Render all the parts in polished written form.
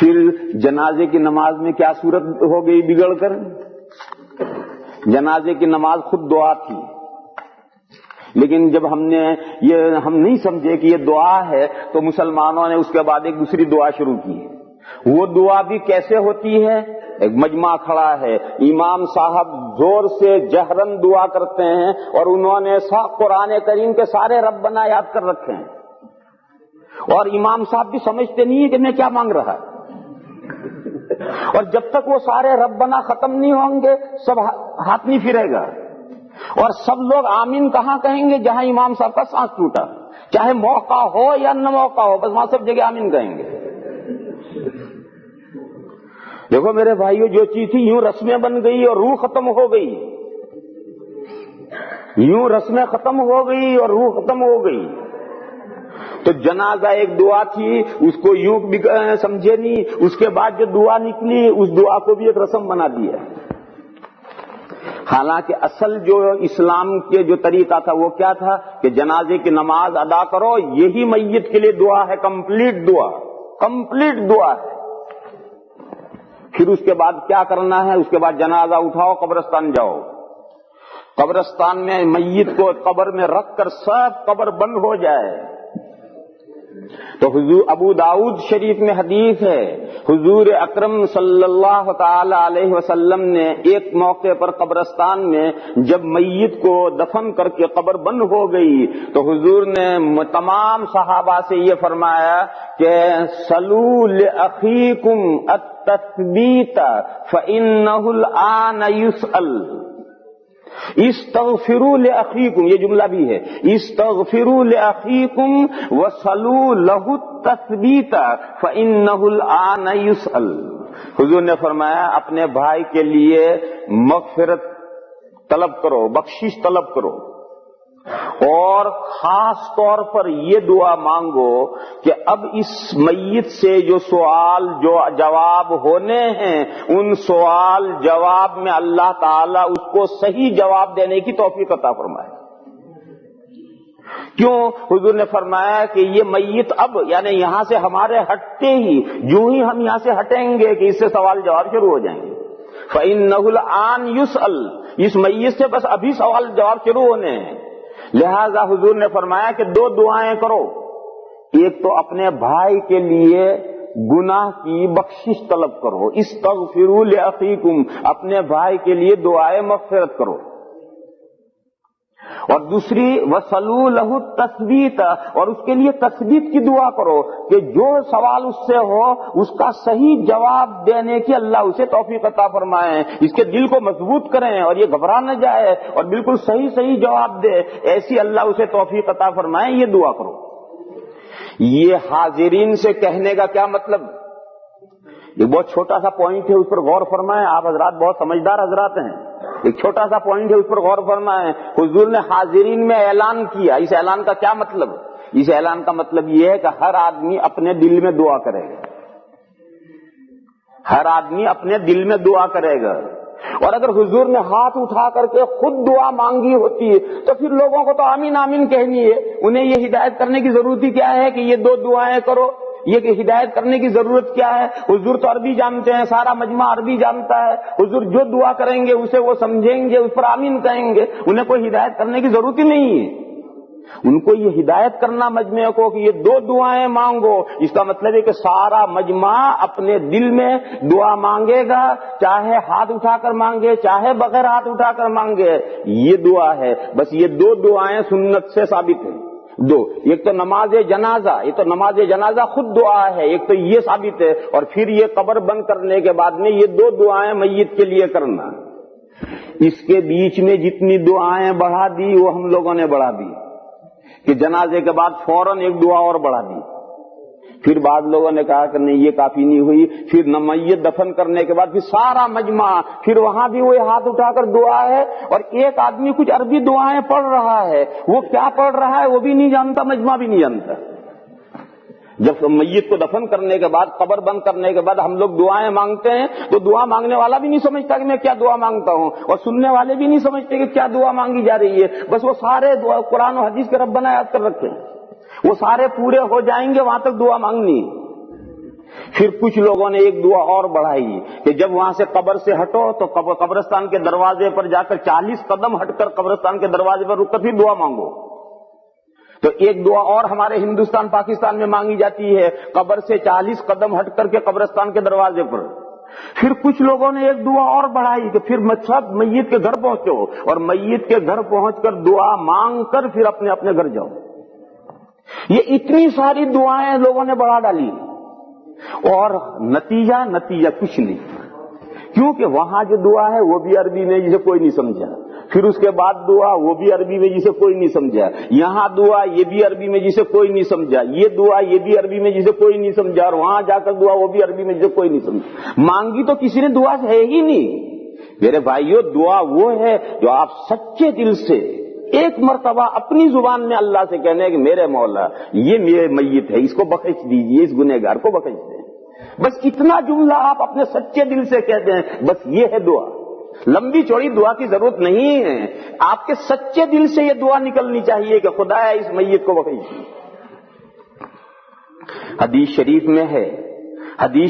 پھر جنازے کی نماز میں کیا صورت ہو گئی بگڑ کر؟ جنازے کی نماز خود دعا تھی، لیکن جب ہم نہیں سمجھے کہ یہ دعا ہے تو مسلمانوں نے اس کے بعد ایک دوسری دعا شروع کی۔ وہ دعا بھی کیسے ہوتی ہے؟ ایک مجمع کھڑا ہے، امام صاحب زور سے جہرن دعا کرتے ہیں اور انہوں نے قرآن کریم کے سارے ربنا یاد کر رکھے ہیں، اور امام صاحب بھی سمجھتے نہیں ہیں کہ میں کیا مانگ رہا ہے، اور جب تک وہ سارے ربنا ختم نہیں ہوں گے سب ہاتھ نہیں پھرے گا، اور سب لوگ آمین کہاں کہیں گے؟ جہاں امام صاحب کا سانس ٹوٹا، چاہے موقع ہو یا نہ موقع ہو، بس وہاں سب جگہ آمین کہیں گے۔ دیکھو میرے بھائیو، جو چیز تھی یوں رسمیں بن گئی اور روح ختم ہو گئی، یوں رسمیں ختم ہو گئی اور روح ختم ہو گئی۔ تو جنازہ ایک دعا تھی، اس کو یوں سمجھے نہیں، اس کے بعد جو دعا نکلی اس دعا کو بھی ایک رسم بنا دیا۔ حالانکہ اصل جو اسلام کے جو طریقہ تھا وہ کیا تھا کہ جنازے کی نماز ادا کرو، یہی میت کے لیے دعا ہے، کمپلیٹ دعا ہے۔ پھر اس کے بعد کیا کرنا ہے؟ اس کے بعد جنازہ اٹھاؤ، قبرستان جاؤ، قبرستان میں میت کو قبر میں رکھ کر سب قبر بند ہو جائے۔ تو حضور ابو داؤد شریف میں حدیث ہے، حضور اکرم صلی اللہ تعالی علیہ وسلم نے ایک موقع پر قبرستان میں جب میت کو دفن کر کے قبر بند ہو گئی تو حضور نے تمام صحابہ سے یہ فرمایا کہ صلوا لأخیکم التثبیت فإنہ الآن یسأل۔ استغفروا لأخیکم، یہ جملہ بھی ہے، استغفروا لأخیکم وصلوا لہ التثبیت فإنہ الآن یسأل۔ حضور نے فرمایا اپنے بھائی کے لیے مغفرت طلب کرو، بخشش طلب کرو، اور خاص طور پر یہ دعا مانگو کہ اب اس میت سے جو سوال جو جواب ہونے ہیں ان سوال جواب میں اللہ تعالیٰ اس کو صحیح جواب دینے کی توفیق عطا فرمائے۔ کیوں؟ حضور نے فرمایا کہ یہ میت اب یعنی یہاں سے ہمارے ہٹتے ہی جو ہی ہم یہاں سے ہٹیں گے کہ اس سے سوال جواب شروع ہو جائیں گے۔ فَإِنَّهُ الْآنَ يُسْأَلُ، اس میت سے بس ابھی سوال جواب شروع ہونے ہیں۔ لہذا حضور نے فرمایا کہ دو دعائیں کرو، ایک تو اپنے بھائی کے لیے گناہ کی بخشش طلب کرو، استغفروا لأخیکم، اپنے بھائی کے لیے دعائے مغفرت کرو، اور دوسری وصلوا لہ التثبیت، اور اس کے لیے تثبیت کی دعا کرو کہ جو سوال اس سے ہو اس کا صحیح جواب دینے کی اللہ اسے توفیق عطا فرمائے، اس کے دل کو مضبوط کریں اور یہ گھبرا نہ جائے اور بالکل صحیح جواب دے، ایسی اللہ اسے توفیق عطا فرمائے، یہ دعا کرو۔ یہ حاضرین سے کہنے کا کیا مطلب؟ یہ بہت چھوٹا سا پوائنٹ ہے، اس پر غور فرمائیں، آپ حضرات بہت سمجھدار حضرات ہیں، ایک چھوٹا سا پوائنٹ ہے اس پر غور فرمائیں۔ حضور نے حاضرین میں اعلان کیا، اس اعلان کا کیا مطلب؟ اس اعلان کا مطلب یہ ہے کہ ہر آدمی اپنے دل میں دعا کرے گا، ہر آدمی اپنے دل میں دعا کرے گا، اور اگر حضور نے ہاتھ اٹھا کر کے خود دعا مانگی ہوتی تو پھر لوگوں کو تو آمین آمین کہنی ہے، انہیں یہ ہدایت کرنے کی ضرورت ہی کیا ہے کہ یہ دو دعائیں کرو، یہ کہ ہدایت کرنے کی ضرورت کیا ہے؟ حضور تو عربی جانتے ہیں، سارا مجمع عربی جانتا ہے، حضور جو دعا کریں گے اسے وہ سمجھیں گے، اس پر آمین کہیں گے، انہیں کوئی ہدایت کرنے کی ضرورت ہی نہیں ہے۔ ان کو یہ ہدایت کرنا مجمع کو کہ یہ دو دعائیں مانگو، اس کا مطلب ہے کہ سارا مجمع اپنے دل میں دعا مانگے گا، چاہے ہاتھ اٹھا کر مانگے چاہے بغیر ہاتھ اٹھا کر مانگے، یہ دعا ہے۔ بس یہ دو دعائیں سنت سے ثابت ہیں، دو، ایک تو نماز جنازہ، یہ تو نماز جنازہ خود دعا ہے، ایک تو یہ ثابت ہے، اور پھر یہ قبر بند کرنے کے بعد میں یہ دو دعائیں میت کے لیے کرنا۔ اس کے بیچ میں جتنی دعائیں بڑھا دی وہ ہم لوگوں نے بڑھا دی کہ جنازے کے بعد فوراً ایک دعا اور بڑھا دی، پھر بعض لوگوں نے کہا کہ نہیں یہ کافی نہیں ہوئی، پھر میت دفن کرنے کے بعد پھر سارا مجمع پھر وہاں بھی وہ ہاتھ اٹھا کر دعا ہے، اور ایک آدمی کچھ عربی دعائیں پڑھ رہا ہے، وہ کیا پڑھ رہا ہے وہ بھی نہیں جانتا، مجمع بھی نہیں جانتا۔ جب میت کو دفن کرنے کے بعد قبر بند کرنے کے بعد ہم لوگ دعائیں مانگتے ہیں تو دعا مانگنے والا بھی نہیں سمجھتا کہ میں کیا دعا مانگتا ہوں، اور سننے والے بھی نہیں سمجھتے کہ کیا دعا مانگی جا رہی ہے، بس وہ سارے دعا قرآن و حدیث کے ربنا یاد کر رکھے ہیں، وہ سارے پورے ہو جائیں گے وہاں تک دعا مانگنی۔ پھر کچھ لوگوں نے ایک دعا اور بڑھائی کہ جب وہاں سے قبر سے ہٹو تو قبرستان کے دروازے پر جا کر 40 قدم ہٹ کر قبرستان کے دروازے پر رک کر پھر دعا مانگو. تو ایک دعا اور ہمارے ہندوستان پاکستان میں مانگی جاتی ہے قبر سے 40 قدم ہٹ کر کے قبرستان کے دروازے پر. پھر کچھ لوگوں نے ایک دعا اور بڑھائی کہ پھر سب میت کے گھر پہنچو اور میت کے گھر پہنچ کر دعا مانگ کر پھر اپنے اپنے گھر جاؤ. یہ اتنی ساری دعائیں لوگوں نے بڑھا ڈالی اور نتیجہ کچھ نہیں. کیونکہ وہاں جو دعا ہے وہ بھی عربی میں جسے کوئی نہیں سمجھا, پھر اس کے بعد دعا وہ بھی عربی میں جسے کوئی نہیں سمجھا, یہاں دعا یہ بھی عربی میں جسے کوئی نہیں سمجھا, یہ دعا یہ بھی عربی میں جسے کوئی نہیں سمجھا, اور وہاں جا کر دعا وہ بھی عربی میں جسے کوئی نہیں سمجھا. مانگی تو کسی نے دعا ہے ہی نہیں. میرے بھائیو, دعا وہ ہے جو آپ سچے دل سے ایک مرتبہ اپنی زبان میں اللہ سے کہنے کہ میرے مولا یہ میرے میت ہے, اس کو بخش دیجیے, اس گنہگار کو بخش دیں. بس اتنا جملہ آپ اپنے سچے دل سے کہہ دیں, بس یہ ہے دعا. لمبی چوڑی دعا کی ضرورت نہیں ہے, آپ کے سچے دل سے یہ دعا نکلنی چاہیے کہ خدا اس میت کو بخش دیں. حدیث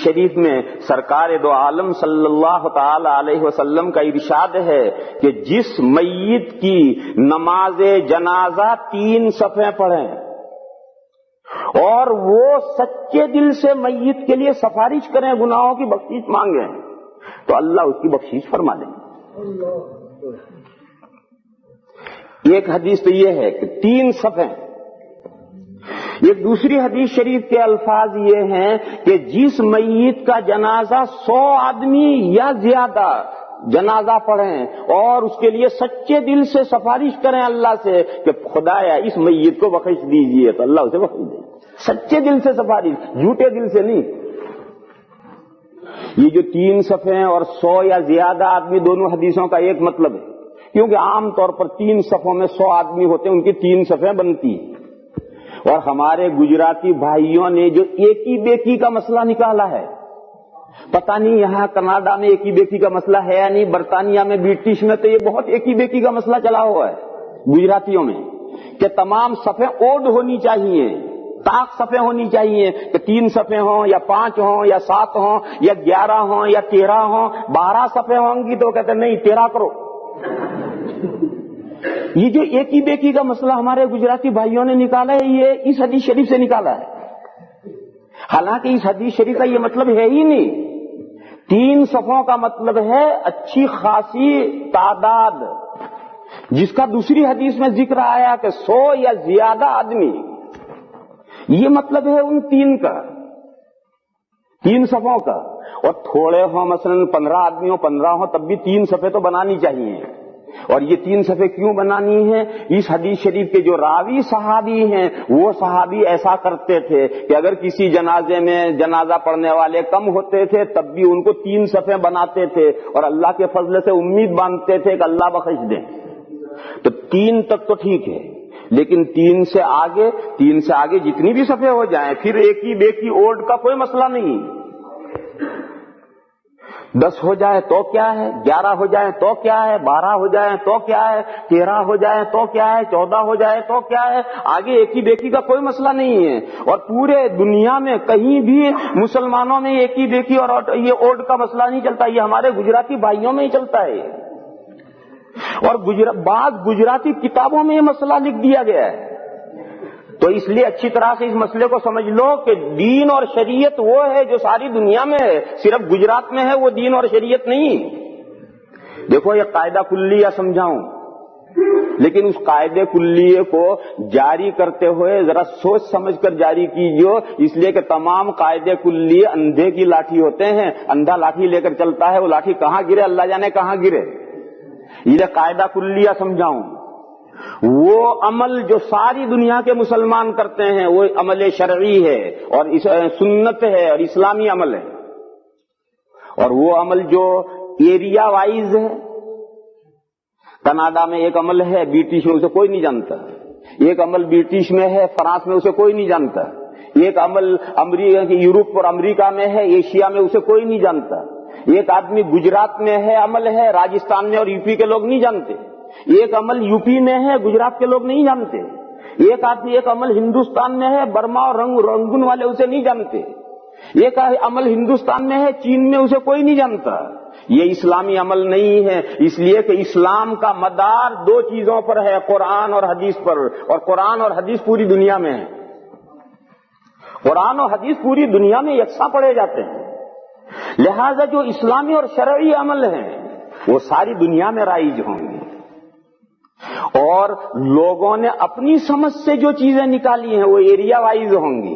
شریف میں سرکار دو عالم صلی اللہ تعالی علیہ وسلم کا ارشاد ہے کہ جس میت کی نماز جنازہ 3 صفحے پڑھیں اور وہ سچے دل سے میت کے لیے سفارش کریں, گناہوں کی بخشش مانگیں, تو اللہ اس کی بخشش فرما دیں. ایک حدیث تو یہ ہے کہ 3 صفحے. ایک دوسری حدیث شریف کے الفاظ یہ ہیں کہ جس میت کا جنازہ 100 آدمی یا زیادہ جنازہ پڑھیں اور اس کے لیے سچے دل سے سفارش کریں اللہ سے کہ خدایا اس میت کو بخش دیجیے, تو اللہ اسے بخش دے. سچے دل سے سفارش, جھوٹے دل سے نہیں. یہ جو 3 صفحے اور 100 یا زیادہ آدمی, دونوں حدیثوں کا ایک مطلب ہے, کیونکہ عام طور پر 3 صفوں میں 100 آدمی ہوتے ہیں, ان کی 3 صفحیں بنتی ہیں. اور ہمارے گجراتی بھائیوں نے جو ایکی بیکی کا مسئلہ نکالا ہے, پتہ نہیں یہاں کینیڈا میں ایکی بیکی کا مسئلہ ہے یا نہیں, برطانیہ میں برٹش میں تو یہ بہت ایکی بیکی کا مسئلہ چلا ہوا ہے گجراتیوں میں کہ تمام صفحیں اوڈ ہونی چاہیے, طاق صفحیں ہونی چاہیے, کہ 3 صفحیں ہوں یا 5 ہوں یا 7 ہوں یا 11 ہوں یا 13 ہوں. 12 صفحیں ہوں گی تو کہتے ہیں نہیں 13 کرو. یہ جو ایکی بیکی کا مسئلہ ہمارے گجراتی بھائیوں نے نکالا ہے, یہ اس حدیث شریف سے نکالا ہے. حالانکہ اس حدیث شریف کا یہ مطلب ہے ہی نہیں. 3 صفوں کا مطلب ہے اچھی خاصی تعداد, جس کا دوسری حدیث میں ذکر آیا کہ 100 یا زیادہ آدمی. یہ مطلب ہے ان 3 کا, 3 صفوں کا. اور تھوڑے ہوں مثلا 15 آدمی ہوں 15 ہوں تب بھی 3 صفحے تو بنانی چاہیے. اور یہ 3 صفحے کیوں بنانی ہیں؟ اس حدیث شریف کے جو راوی صحابی ہیں وہ صحابی ایسا کرتے تھے کہ اگر کسی جنازے میں جنازہ پڑھنے والے کم ہوتے تھے تب بھی ان کو 3 صفحے بناتے تھے اور اللہ کے فضل سے امید باندھتے تھے کہ اللہ بخش دیں. تو 3 تک تو ٹھیک ہے, لیکن 3 سے آگے جتنی بھی صفحے ہو جائیں پھر ایکی بیکی اوڈ کا کوئی مسئلہ نہیں. 10 ہو جائے تو کیا ہے, 11 ہو جائے تو کیا ہے, 12 ہو جائے تو کیا ہے, 13 ہو جائے تو کیا ہے, 14 ہو جائے تو کیا ہے, آگے ایکی بیکی کا کوئی مسئلہ نہیں ہے. اور پورے دنیا میں کہیں بھی مسلمانوں میں ایکی بیکی اور یہ اوڈ کا مسئلہ نہیں چلتا, یہ ہمارے گجراتی بھائیوں میں ہی چلتا ہے. اور بعض گجراتی کتابوں میں یہ مسئلہ لکھ دیا گیا ہے. تو اس لیے اچھی طرح سے اس مسئلے کو سمجھ لو کہ دین اور شریعت وہ ہے جو ساری دنیا میں ہے, صرف گجرات میں ہے وہ دین اور شریعت نہیں. دیکھو یہ قاعدہ کلیہ سمجھاؤں, لیکن اس قاعدے کلیے کو جاری کرتے ہوئے ذرا سوچ سمجھ کر جاری کیجیے, اس لیے کہ تمام قاعدے کلیے اندھے کی لاٹھی ہوتے ہیں. اندھا لاٹھی لے کر چلتا ہے, وہ لاٹھی کہاں گرے اللہ جانے کہاں گرے. یہ قاعدہ کلیہ سمجھاؤں. وہ عمل جو ساری دنیا کے مسلمان کرتے ہیں وہ عمل شرعی ہے اور سنت ہے اور اسلامی عمل ہے. اور وہ عمل جو ایریا وائز ہے, کینیڈا میں ایک عمل ہے برٹش میں اسے کوئی نہیں جانتا, ایک عمل برٹش میں ہے فرانس میں اسے کوئی نہیں جانتا, ایک عمل یورپ اور امریکہ میں ہے ایشیا میں اسے کوئی نہیں جانتا, ایک آدمی گجرات میں ہے عمل ہے راجستھان میں اور یو پی کے لوگ نہیں جانتے, ایک عمل یو پی میں ہے گجرات کے لوگ نہیں جانتے, ایک عمل ہندوستان میں ہے برما اور رنگون والے اسے نہیں جانتے, ایک عمل ہندوستان میں ہے، چین میں اسے کوئی نہیں جانتا. یہ اسلامی عمل نہیں ہے، اس لیے کہ اسلام کا مدار دو چیزوں پر ہے، قرآن اور حدیث پر، اور قرآن اور حدیث پوری دنیا میں ہے. قرآن اور حدیث پوری دنیا میں یکساں پڑھے جاتے ہیں. لہذا جو اسلامی اور شرعی عمل ہیں وہ ساری دنیا میں رائج ہوں گے، اور لوگوں نے اپنی سمجھ سے جو چیزیں نکالی ہیں وہ ایریا وائز ہوں گی.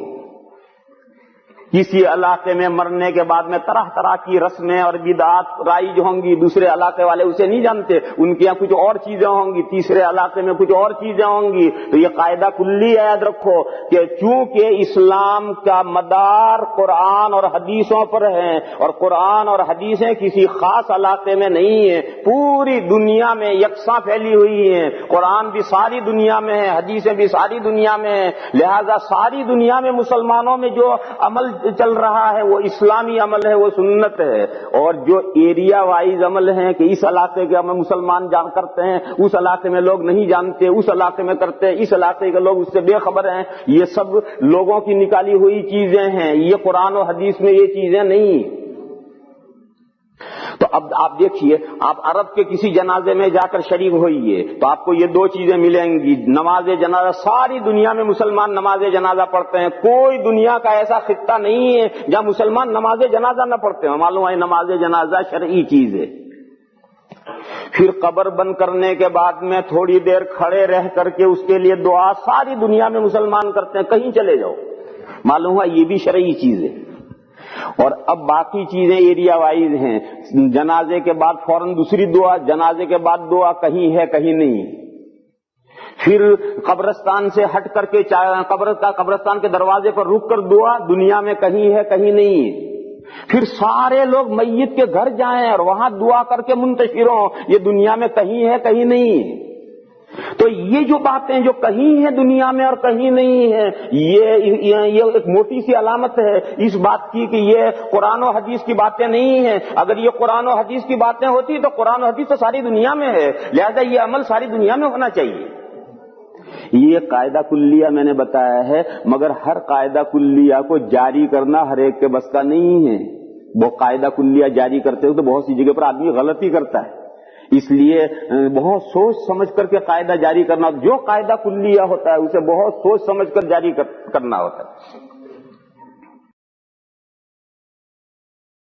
کسی علاقے میں مرنے کے بعد میں طرح طرح کی رسمیں اور بدعات رائج ہوں گی، دوسرے علاقے والے اسے نہیں جانتے، ان کے یہاں کچھ اور چیزیں ہوں گی، تیسرے علاقے میں کچھ اور چیزیں ہوں گی. تو یہ قاعدہ کلی یاد رکھو کہ چونکہ اسلام کا مدار قرآن اور حدیثوں پر ہے، اور قرآن اور حدیثیں کسی خاص علاقے میں نہیں ہیں، پوری دنیا میں یکساں پھیلی ہوئی ہیں. قرآن بھی ساری دنیا میں ہے، حدیثیں بھی ساری دنیا میں ہیں. لہذا ساری دنیا میں مسلمانوں میں جو عمل چل رہا ہے وہ اسلامی عمل ہے، وہ سنت ہے. اور جو ایریا وائز عمل ہیں کہ اس علاقے کے ہمیں مسلمان جان کرتے ہیں، اس علاقے میں لوگ نہیں جانتے، اس علاقے میں کرتے ہیں، اس علاقے کے لوگ اس سے بے خبر ہیں، یہ سب لوگوں کی نکالی ہوئی چیزیں ہیں. یہ قرآن و حدیث میں یہ چیزیں نہیں. تو اب آپ دیکھیے، آپ عرب کے کسی جنازے میں جا کر شریک ہوئیے تو آپ کو یہ دو چیزیں ملیں گی. نماز جنازہ، ساری دنیا میں مسلمان نماز جنازہ پڑھتے ہیں، کوئی دنیا کا ایسا خطہ نہیں ہے جہاں مسلمان نماز جنازہ نہ پڑھتے ہیں. معلوم ہے نماز جنازہ شرعی چیز ہے. پھر قبر بند کرنے کے بعد میں تھوڑی دیر کھڑے رہ کر کے اس کے لیے دعا ساری دنیا میں مسلمان کرتے ہیں، کہیں چلے جاؤ. معلوم ہے یہ بھی شرعی چیز ہے. اور اب باقی چیزیں ایریا وائز ہیں. جنازے کے بعد فوراً دوسری دعا، جنازے کے بعد دعا کہیں ہے کہیں نہیں. پھر قبرستان سے ہٹ کر کے قبرستان کے دروازے پر رک کر دعا دنیا میں کہیں ہے کہیں نہیں. پھر سارے لوگ میت کے گھر جائیں اور وہاں دعا کر کے منتشر ہوں، یہ دنیا میں کہیں ہے کہیں نہیں. تو یہ جو باتیں جو کہیں ہیں دنیا میں اور کہیں نہیں ہے، یہ ایک موٹی سی علامت ہے اس بات کی کہ یہ قرآن و حدیث کی باتیں نہیں ہیں. اگر یہ قرآن و حدیث کی باتیں ہوتی تو قرآن و حدیث تو ساری دنیا میں ہے، لہذا یہ عمل ساری دنیا میں ہونا چاہیے. یہ قاعدہ کلیہ میں نے بتایا ہے، مگر ہر قاعدہ کلیہ کو جاری کرنا ہر ایک کے بس کا نہیں ہے. وہ قاعدہ کلیہ جاری کرتے ہو تو بہت سی جگہ پر آدمی غلطی کرتا ہے. اس لیے بہت سوچ سمجھ کر کے قاعدہ جاری کرنا، جو قاعدہ کلیہ ہوتا ہے اسے بہت سوچ سمجھ کر جاری کرنا ہوتا ہے.